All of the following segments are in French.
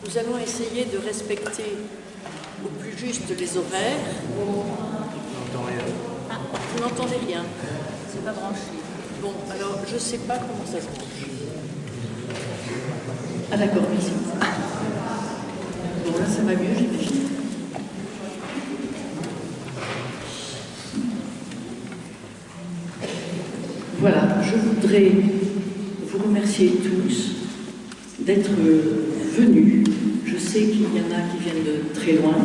Nous allons essayer de respecter au plus juste les horaires. Ah, vous n'entendez rien? C'est pas branché. Bon, alors je ne sais pas comment ça se branche. Ah d'accord, ici. Bon, là ça va mieux, j'imagine. Voilà, je voudrais vous remercier tous d'être venus. Je sais qu'il y en a qui viennent de très loin,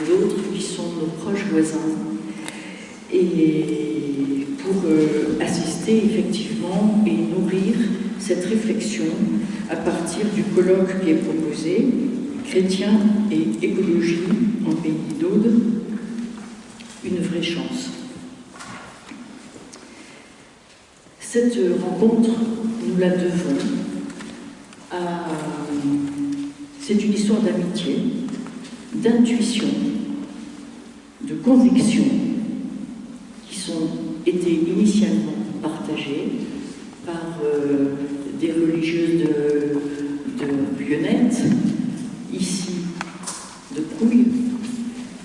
d'autres qui sont nos proches voisins, et pour assister effectivement et nourrir cette réflexion à partir du colloque qui est proposé, Chrétiens et écologie en Pays d'Aude, une vraie chance. Cette rencontre, nous la devons à... C'est une histoire d'amitié, d'intuition, de conviction qui sont été initialement partagées par des religieuses de Lyonnette, ici de Prouille,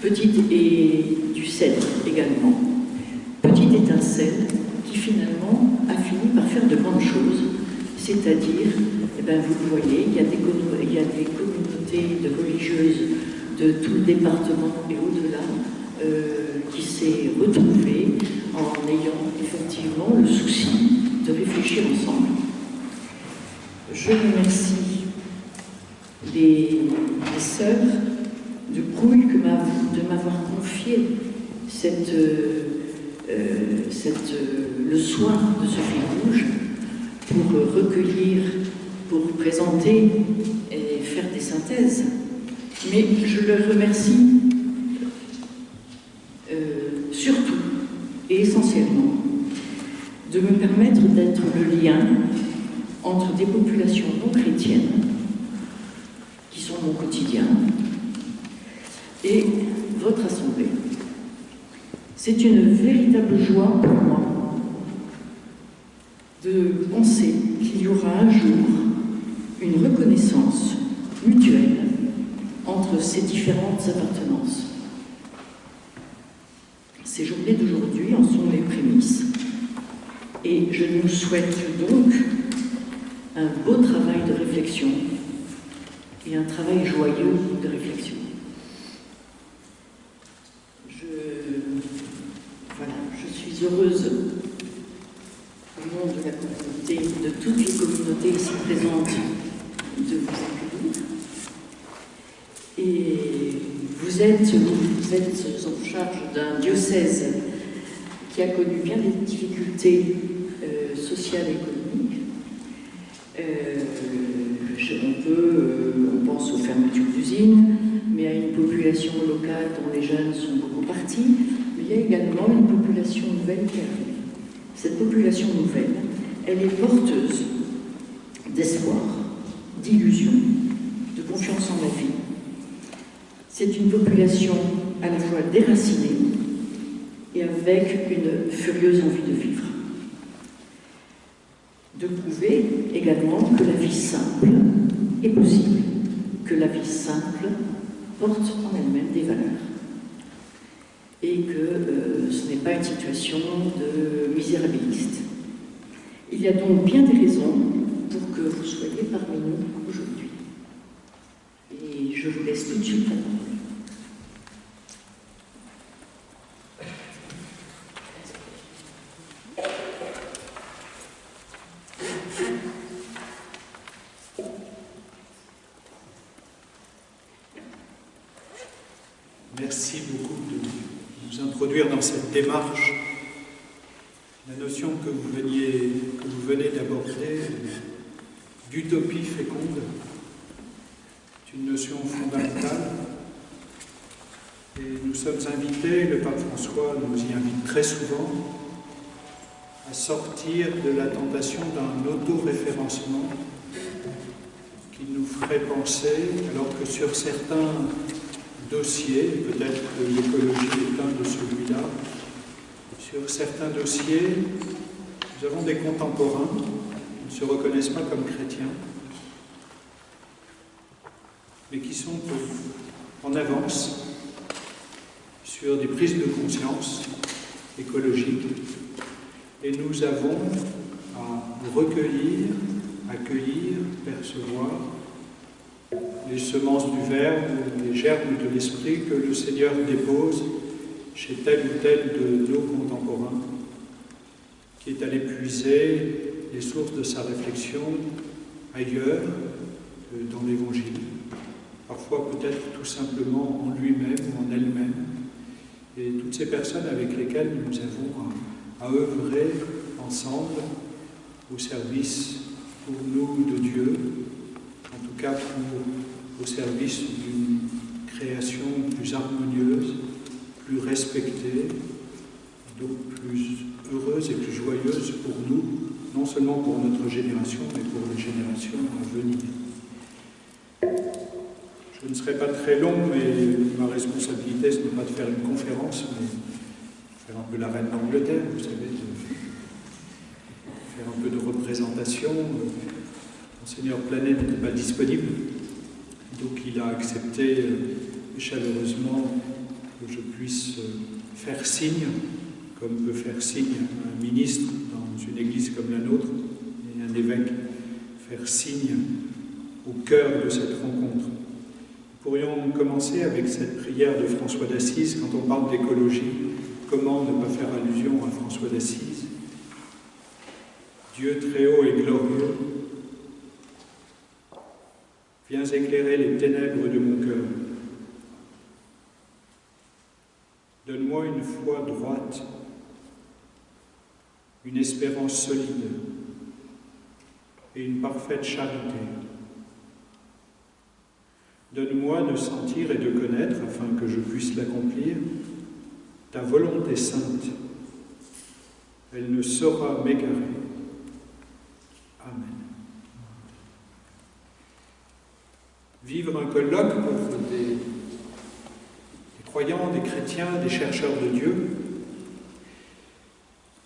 Petite et du Cèdre également. Petite étincelle qui finalement a fini par faire de grandes choses, c'est-à-dire, eh bien, vous le voyez, il y a des communautés de religieuses de tout le département et au-delà qui s'est retrouvée en ayant effectivement le souci de réfléchir ensemble. Je remercie les sœurs de Prouille de m'avoir confié le soir de ce fil rouge pour recueillir, pour présenter et faire des synthèses. Mais je le remercie surtout et essentiellement de me permettre d'être le lien entre des populations non chrétiennes, qui sont mon quotidien, et votre assemblée. C'est une véritable joie pour moi de penser qu'il y aura un jour une reconnaissance mutuelle entre ces différentes appartenances. Ces journées d'aujourd'hui en sont les prémices. Et je nous souhaite donc un beau travail de réflexion et un travail joyeux de réflexion. Je suis heureuse, au nom de la communauté, de toutes les communautés ici présentes, de vous accueillir. Et vous êtes en charge d'un diocèse qui a connu bien des difficultés sociales et économiques. On pense aux fermetures d'usines, mais à une population locale dont les jeunes sont beaucoup partis. Mais il y a également une population nouvelle qui arrive. Cette population nouvelle, elle est porteuse d'espoir, d'illusion, de confiance en la vie. C'est une population à la fois déracinée et avec une furieuse envie de vivre. De prouver également que la vie simple est possible, que la vie simple porte en elle-même des valeurs et que ce n'est pas une situation de misérabiliste. Il y a donc bien des raisons pour que vous soyez parmi nous aujourd'hui. Et je vous laisse tout de suite la parole. Merci beaucoup de nous introduire dans cette démarche. La notion que vous venez d'aborder d'utopie féconde est une notion fondamentale. Et nous sommes invités, le pape François nous y invite très souvent, à sortir de la tentation d'un autoréférencement qui nous ferait penser, alors que sur certains dossiers, peut-être que l'écologie est un de celui-là, sur certains dossiers, nous avons des contemporains qui ne se reconnaissent pas comme chrétiens mais qui sont en avance sur des prises de conscience écologiques. Et nous avons à recueillir, accueillir, percevoir les semences du Verbe, les germes de l'Esprit que le Seigneur dépose chez tel ou tel de nos contemporains, qui est allé puiser les sources de sa réflexion ailleurs que dans l'Évangile, parfois peut-être tout simplement en lui-même ou en elle-même, et toutes ces personnes avec lesquelles nous avons à œuvrer ensemble au service pour nous de Dieu, en tout cas au service d'une création plus harmonieuse, plus respectée, donc plus heureuse et plus joyeuse pour nous, non seulement pour notre génération, mais pour les générations à venir. Je ne serai pas très long, mais ma responsabilité, ce n'est pas de faire une conférence, mais faire un peu la reine d'Angleterre, vous savez, de faire un peu de représentation. Monseigneur Planet n'était pas disponible, donc il a accepté chaleureusement que je puisse faire signe, comme peut faire signe un ministre dans une église comme la nôtre, et un évêque faire signe au cœur de cette rencontre. Nous pourrions commencer avec cette prière de François d'Assise. Quand on parle d'écologie, comment ne pas faire allusion à François d'Assise? Dieu très haut et glorieux, viens éclairer les ténèbres de mon cœur. Donne-moi une foi droite, une espérance solide et une parfaite charité. Donne-moi de sentir et de connaître, afin que je puisse l'accomplir, ta volonté sainte. Elle ne saura m'égarer. Amen. Vivre un colloque pour des croyants, des chrétiens, des chercheurs de Dieu,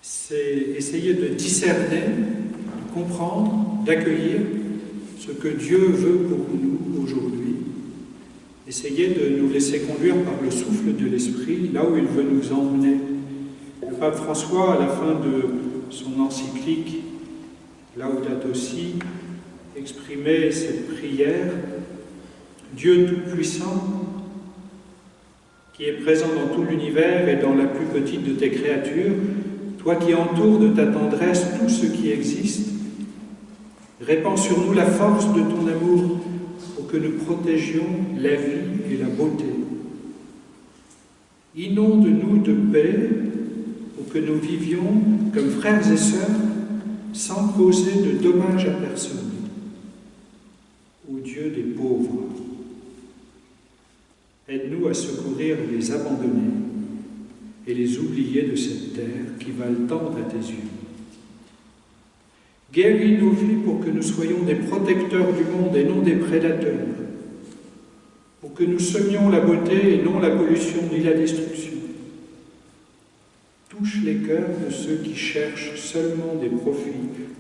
c'est essayer de discerner, de comprendre, d'accueillir ce que Dieu veut pour nous aujourd'hui. Essayer de nous laisser conduire par le souffle de l'Esprit, là où il veut nous emmener. Le pape François, à la fin de son encyclique, Laudato Si, exprimait cette prière: Dieu Tout-Puissant, qui est présent dans tout l'univers et dans la plus petite de tes créatures, toi qui entoures de ta tendresse tout ce qui existe, répands sur nous la force de ton amour pour que nous protégions la vie et la beauté. Inonde-nous de paix pour que nous vivions comme frères et sœurs sans causer de dommages à personne. Ô Dieu des pauvres, aide-nous à secourir les abandonnés et les oubliés de cette terre qui valent tant à tes yeux. Guéris nos vies pour que nous soyons des protecteurs du monde et non des prédateurs, pour que nous semions la beauté et non la pollution ni la destruction. Touche les cœurs de ceux qui cherchent seulement des profits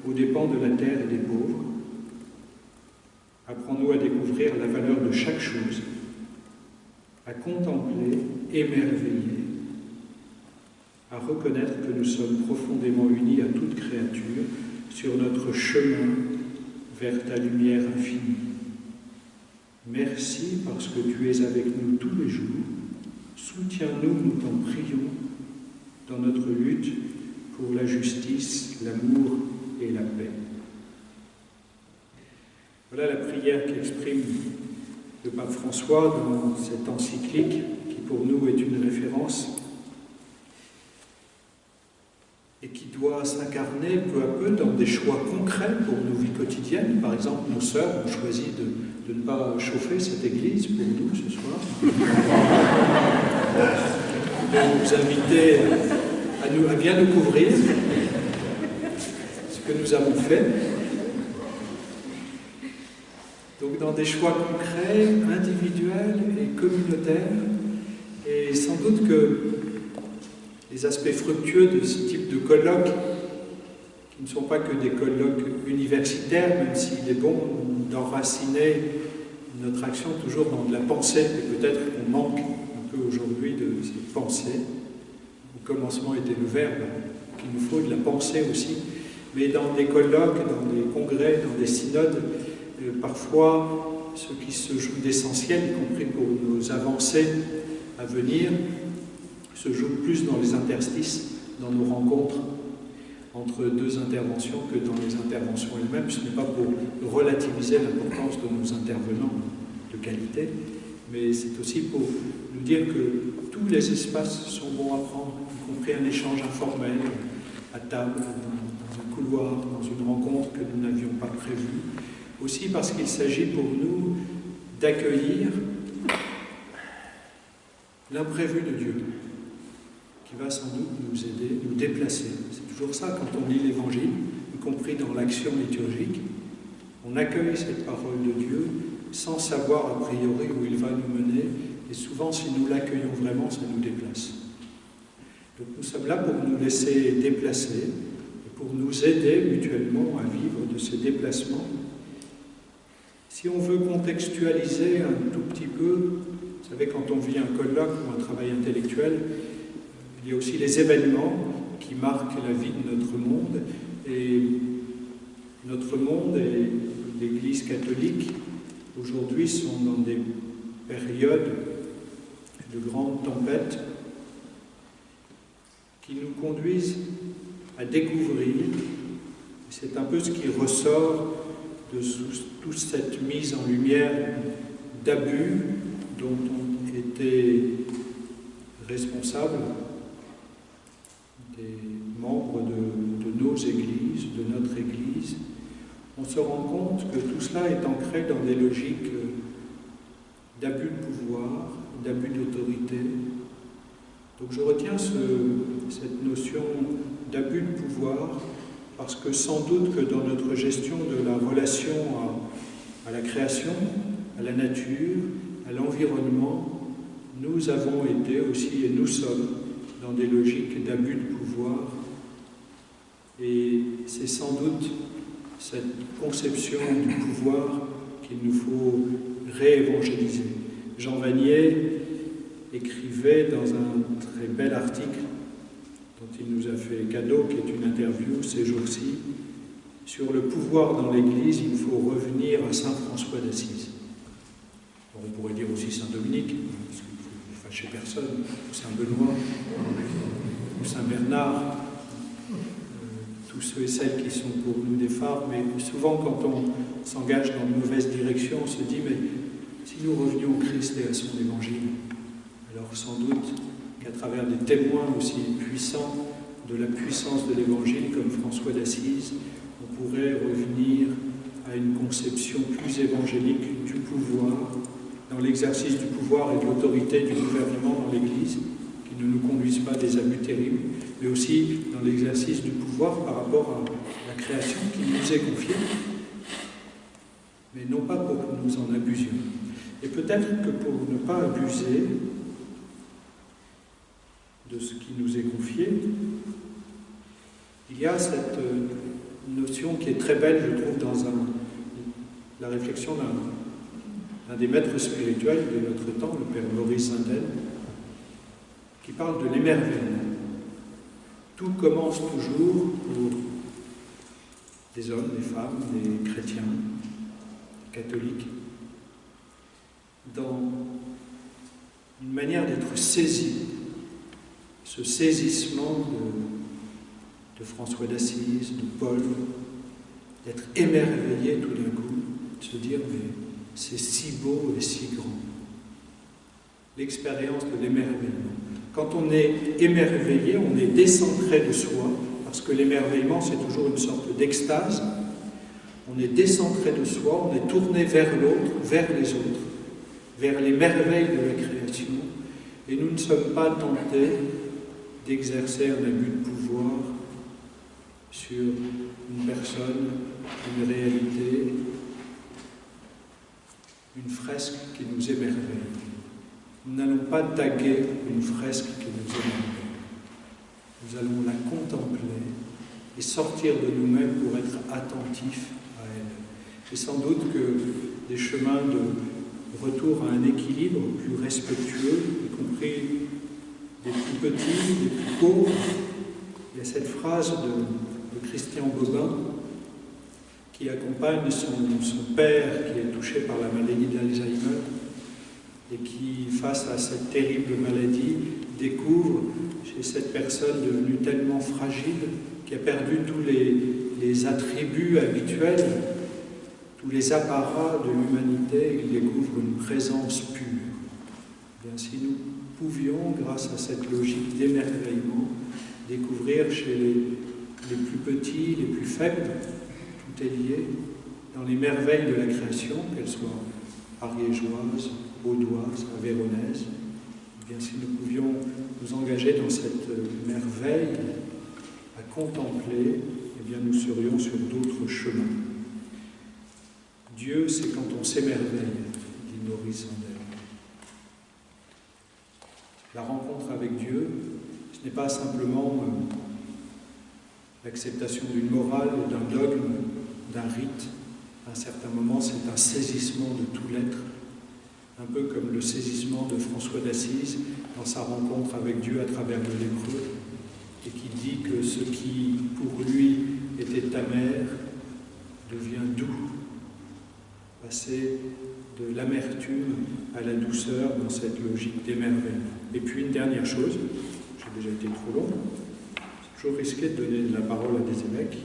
aux dépens de la terre et des pauvres. Apprends-nous à découvrir la valeur de chaque chose, à contempler, émerveiller, à reconnaître que nous sommes profondément unis à toute créature sur notre chemin vers ta lumière infinie. Merci parce que tu es avec nous tous les jours. Soutiens-nous, nous t'en prions, dans notre lutte pour la justice, l'amour et la paix. Voilà la prière qu'exprime le pape François dans cette encyclique qui pour nous est une référence et qui doit s'incarner peu à peu dans des choix concrets pour nos vies quotidiennes. Par exemple, nos sœurs ont choisi de ne pas chauffer cette église pour nous ce soir. De nous inviter à bien nous couvrir, ce que nous avons fait. Donc dans des choix concrets, individuels et communautaires, et sans doute que les aspects fructueux de ce type de colloques, qui ne sont pas que des colloques universitaires, même s'il est bon d'enraciner notre action toujours dans de la pensée, et peut-être qu'on manque un peu aujourd'hui de cette pensée. Au commencement était le verbe, qu'il nous faut de la pensée aussi, mais dans des colloques, dans des congrès, dans des synodes, parfois ce qui se joue d'essentiel, y compris pour nos avancées à venir, se joue plus dans les interstices, dans nos rencontres entre deux interventions que dans les interventions elles-mêmes. Ce n'est pas pour relativiser l'importance de nos intervenants de qualité, mais c'est aussi pour nous dire que tous les espaces sont bons à prendre, y compris un échange informel, à table, dans un couloir, dans une rencontre que nous n'avions pas prévue. Aussi parce qu'il s'agit pour nous d'accueillir l'imprévu de Dieu, qui va sans doute nous aider, nous déplacer. C'est toujours ça quand on lit l'Évangile, y compris dans l'action liturgique. On accueille cette parole de Dieu sans savoir a priori où il va nous mener, et souvent si nous l'accueillons vraiment, ça nous déplace. Donc nous sommes là pour nous laisser déplacer, et pour nous aider mutuellement à vivre de ces déplacements. Si on veut contextualiser un tout petit peu, vous savez, quand on vit un colloque ou un travail intellectuel, il y a aussi les événements qui marquent la vie de notre monde. Et notre monde et l'Église catholique, aujourd'hui, sont dans des périodes de grandes tempêtes qui nous conduisent à découvrir, c'est un peu ce qui ressort de toute cette mise en lumière d'abus dont on était responsable, des membres de nos églises, de notre Église. On se rend compte que tout cela est ancré dans des logiques d'abus de pouvoir, d'abus d'autorité. Donc je retiens cette notion d'abus de pouvoir parce que sans doute que dans notre gestion de la relation à la création, à la nature, à l'environnement, nous avons été aussi, et nous sommes, dans des logiques d'abus de pouvoir. Et c'est sans doute cette conception du pouvoir qu'il nous faut réévangéliser. Jean Vanier écrivait dans un très bel article dont il nous a fait cadeau, qui est une interview ces jours-ci, sur le pouvoir dans l'Église, il faut revenir à saint François d'Assise. On pourrait dire aussi saint Dominique, parce qu'il ne faut fâcher personne, ou saint Benoît, ou saint Bernard, tous ceux et celles qui sont pour nous des phares, mais souvent quand on s'engage dans de mauvaises directions, on se dit, mais si nous revenions au Christ et à son évangile, alors sans doute qu'à travers des témoins aussi puissants de la puissance de l'évangile, comme François d'Assise, on pourrait revenir à une conception plus évangélique du pouvoir, dans l'exercice du pouvoir et de l'autorité du gouvernement dans l'Église, qui ne nous conduisent pas à des abus terribles, mais aussi dans l'exercice du pouvoir par rapport à la création qui nous est confiée, mais non pas pour que nous en abusions. Et peut-être que pour ne pas abuser de ce qui nous est confié, il y a cette notion qui est très belle, je trouve, dans la réflexion d'un des maîtres spirituels de notre temps, le père Maurice Zindel, qui parle de l'émerveillement. Tout commence toujours pour des hommes, des femmes, des chrétiens, des catholiques, dans une manière d'être saisis, ce saisissement de François d'Assise, de Paul, d'être émerveillé tout d'un coup, de se dire mais c'est si beau et si grand. L'expérience de l'émerveillement. Quand on est émerveillé, on est décentré de soi, parce que l'émerveillement c'est toujours une sorte d'extase. On est décentré de soi, on est tourné vers l'autre, vers les autres, vers les merveilles de la création, et nous ne sommes pas tentés d'exercer un abus de pouvoir sur une personne, une réalité, une fresque qui nous émerveille. Nous n'allons pas taguer une fresque qui nous émerveille. Nous allons la contempler et sortir de nous-mêmes pour être attentifs à elle. Et sans doute que des chemins retour à un équilibre plus respectueux, y compris des plus petits, des plus pauvres. Il y a cette phrase de Christian Bobin qui accompagne son père qui est touché par la maladie d'Alzheimer et qui, face à cette terrible maladie, découvre chez cette personne devenue tellement fragile, qui a perdu tous les attributs habituels, tous les apparats de l'humanité, il découvre une présence pure. Bien, si nous pouvions, grâce à cette logique d'émerveillement, découvrir chez les plus petits, les plus faibles, tout est lié, dans les merveilles de la création, qu'elles soient ariégeoises, audoises, aveyronaises, bien, si nous pouvions nous engager dans cette merveille à contempler, eh bien, nous serions sur d'autres chemins. Dieu, c'est quand on s'émerveille, dit Maurice Sandel. La rencontre avec Dieu, ce n'est pas simplement l'acceptation d'une morale, d'un dogme, d'un rite. À un certain moment, c'est un saisissement de tout l'être, un peu comme le saisissement de François d'Assise dans sa rencontre avec Dieu à travers le lépreux, et qui dit que ce qui, pour lui, était amer, devient doux, passer de l'amertume à la douceur dans cette logique d'émerveillement. Et puis une dernière chose, j'ai déjà été trop long, c'est toujours risqué de donner la parole à des évêques.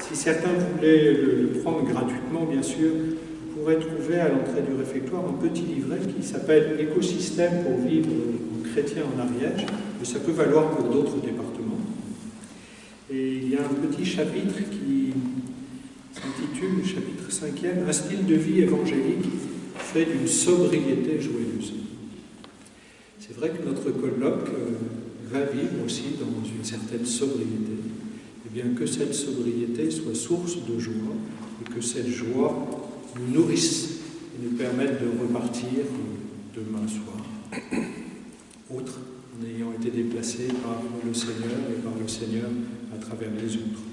Si certains voulaient le prendre gratuitement, bien sûr, vous pourrez trouver à l'entrée du réfectoire un petit livret qui s'appelle « Écosystème pour vivre en chrétien en Ariège », mais ça peut valoir pour d'autres départements. Et il y a un petit chapitre qui s'intitule, chapitre 5e, « Un style de vie évangélique fait d'une sobriété joyeuse ». C'est vrai que notre colloque va vivre aussi dans une certaine sobriété. Et bien que cette sobriété soit source de joie et que cette joie nous nourrisse et nous permette de repartir demain soir, autre en ayant été déplacés par le Seigneur et par le Seigneur à travers les autres.